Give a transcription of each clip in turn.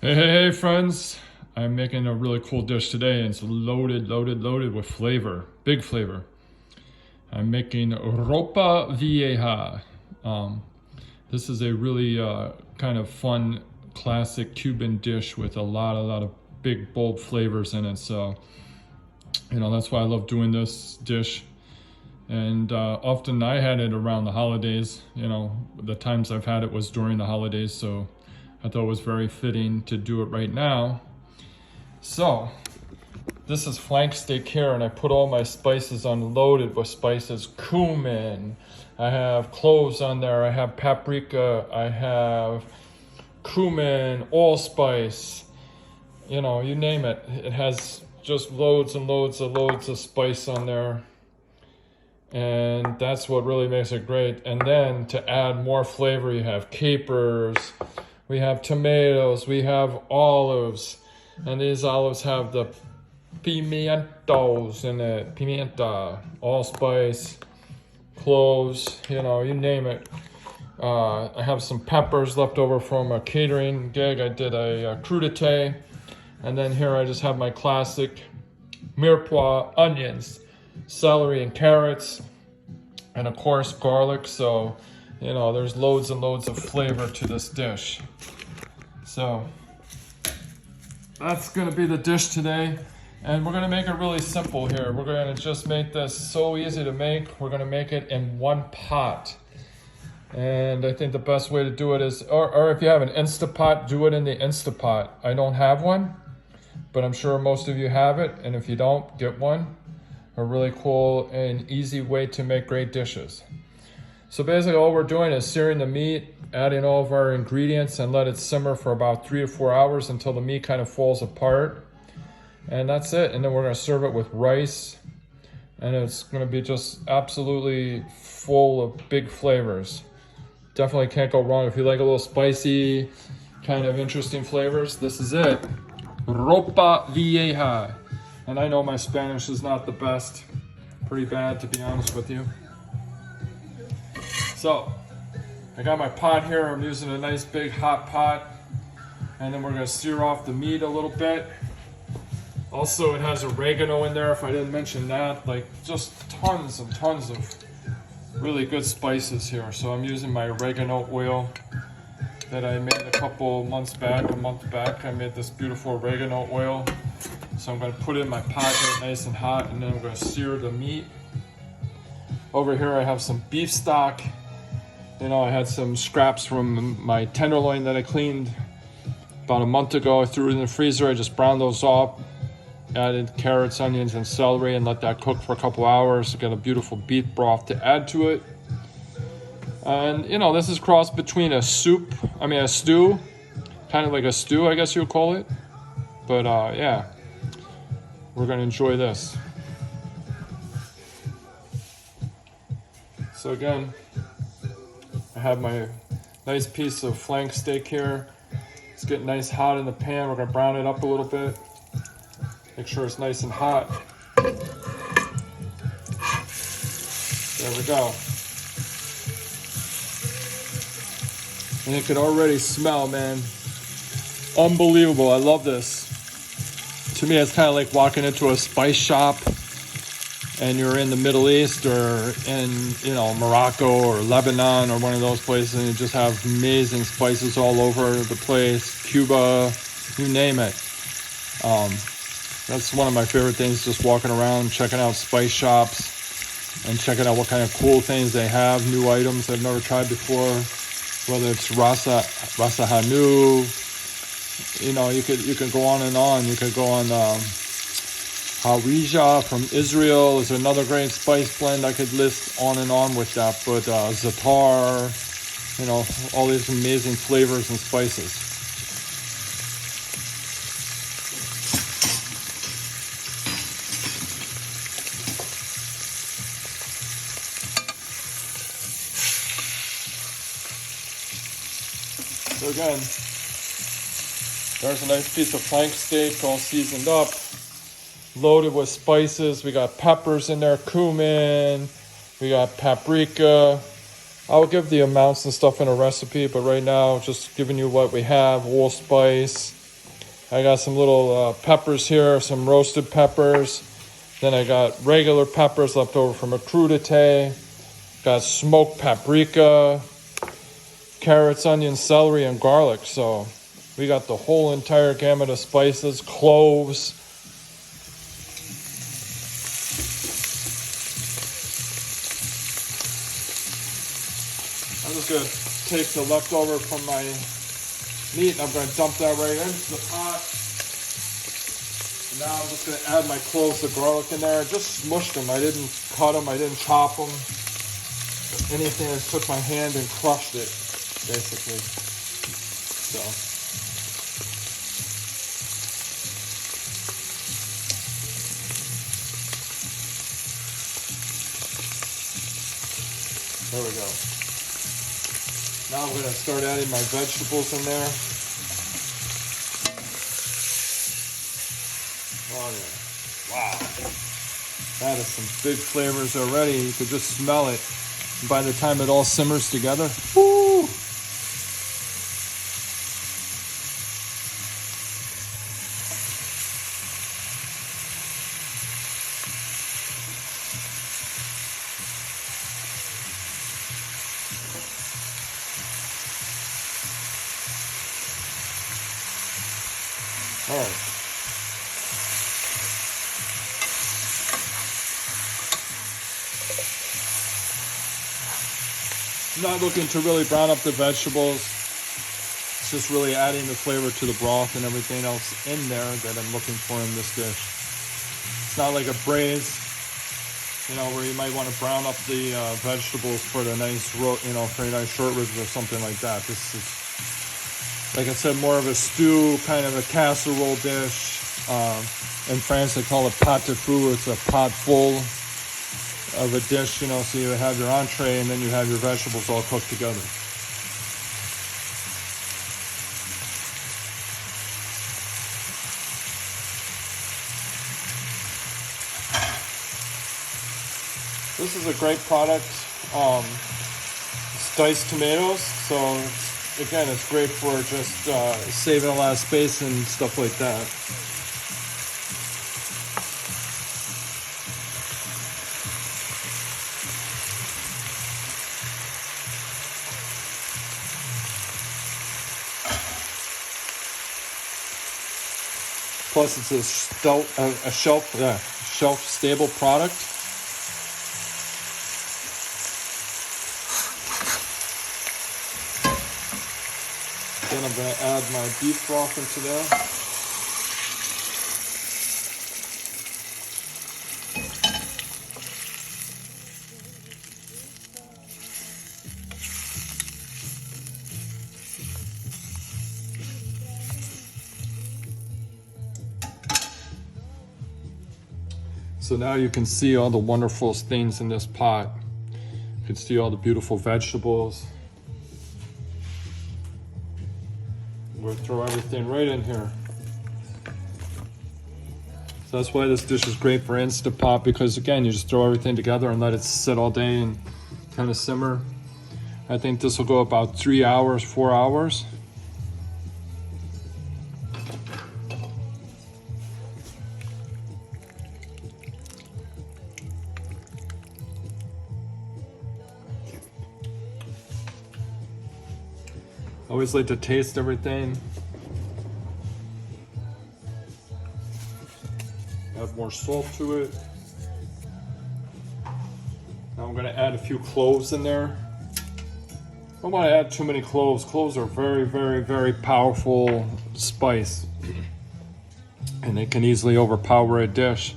Hey, friends. I'm making a really cool dish today, and it's loaded with flavor, big flavor. I'm making Ropa Vieja. Um, this is a really kind of fun, classic Cuban dish with a lot of big, bold flavors in it. So, that's why I love doing this dish. And often I had it around the holidays. The times I've had it was during the holidays, so I thought it was very fitting to do it right now. So, this is flank steak here, and I put all my spices unloaded with spices. Cumin, I have cloves on there, I have paprika, I have cumin, allspice, you name it. It has just loads of spice on there. And that's what really makes it great. And then to add more flavor, you have capers, we have tomatoes, we have olives. And these olives have the pimientos in it, pimienta, allspice, cloves, you name it. I have some peppers left over from a catering gig. I did a crudité. And then here I just have my classic mirepoix onions, celery and carrots, and of course garlic. So, there's loads and loads of flavor to this dish. So, that's gonna be the dish today. And we're gonna make it really simple here. We're gonna just make this so easy to make. We're gonna make it in one pot. And I think the best way to do it is, or if you have an Instapot, do it in the Instapot. I don't have one, but I'm sure most of you have it. And if you don't, get one. A really cool and easy way to make great dishes. So basically all we're doing is searing the meat, adding all of our ingredients, and let it simmer for about 3 to 4 hours until the meat kind of falls apart. And that's it. And then we're gonna serve it with rice. And it's gonna be just absolutely full of big flavors. Definitely can't go wrong. If you like a little spicy, kind of interesting flavors, this is it. Ropa Vieja. And I know my Spanish is not the best. Pretty bad, to be honest with you. So, I got my pot here. I'm using a nice big hot pot. And then we're gonna sear off the meat a little bit. Also, it has oregano in there, if I didn't mention that. Like, just tons and tons of really good spices here. So I'm using my oregano oil that I made a month back. I made this beautiful oregano oil. So I'm gonna put it in my pot, get it nice and hot, and then I'm gonna sear the meat. Over here I have some beef stock. I had some scraps from my tenderloin that I cleaned about a month ago. I threw it in the freezer. I just browned those off, added carrots, onions, and celery, and let that cook for a couple hours to get a beautiful beef broth to add to it. And this is crossed between a stew, kind of like a stew, I guess you would call it. But yeah, we're gonna enjoy this. So again, I have my nice piece of flank steak here. It's getting nice hot in the pan. We're gonna brown it up a little bit. Make sure it's nice and hot. There we go. And it can already smell, man. Unbelievable, I love this. To me, it's kind of like walking into a spice shop and you're in the Middle East or in, Morocco or Lebanon or one of those places, and you just have amazing spices all over the place. Cuba, you name it. That's one of my favorite things, just walking around, checking out spice shops and checking out what kind of cool things they have, new items I've never tried before, whether it's rasa hanu, you can go on and on. You could go on Harija from Israel is another great spice blend. I could list on and on with that, but za'atar, all these amazing flavors and spices. So again, there's a nice piece of flank steak all seasoned up, loaded with spices. We got peppers in there, cumin, we got paprika. I'll give the amounts and stuff in a recipe, but right now, just giving you what we have. Allspice, I got some little peppers here, some roasted peppers. Then I got regular peppers left over from a crudité. Got smoked paprika, carrots, onions, celery, and garlic. So we got the whole entire gamut of spices, cloves. I'm just gonna take the leftover from my meat and I'm gonna dump that right into the pot. And now I'm just gonna add my cloves of garlic in there. I just smushed them. I didn't cut them, I didn't chop them. Anything, I just took my hand and crushed it, basically. So. There we go. Now I'm gonna start adding my vegetables in there. Oh yeah. Wow. That is some big flavors already. You could just smell it. And by the time it all simmers together, woo! All right. I'm not looking to really brown up the vegetables. It's just really adding the flavor to the broth and everything else in there that I'm looking for in this dish. It's not like a braise, where you might want to brown up the vegetables for the nice, for a nice short ribs or something like that. This is, like I said, more of a stew, kind of a casserole dish. In France, they call it pot de fou. It's a pot full of a dish, so you have your entree and then you have your vegetables all cooked together. This is a great product. It's diced tomatoes, so again, it's great for just saving a lot of space and stuff like that. Plus, it's a shelf-stable product. Then I'm going to add my beef broth into there. So now you can see all the wonderful things in this pot. You can see all the beautiful vegetables. We'll throw everything right in here. So that's why this dish is great for Instant Pot, because again, you just throw everything together and let it sit all day and kind of simmer. I think this will go about 3 hours, 4 hours. I always like to taste everything. Add more salt to it. Now I'm gonna add a few cloves in there. I don't want to add too many cloves. Cloves are very, very, very powerful spice. And they can easily overpower a dish.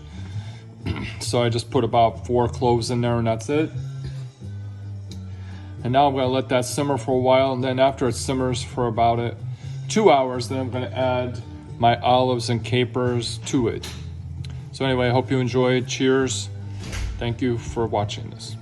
So I just put about 4 cloves in there and that's it. And now I'm going to let that simmer for a while, and then after it simmers for about 2 hours, then I'm going to add my olives and capers to it. So anyway, I hope you enjoyed. Cheers. Thank you for watching this.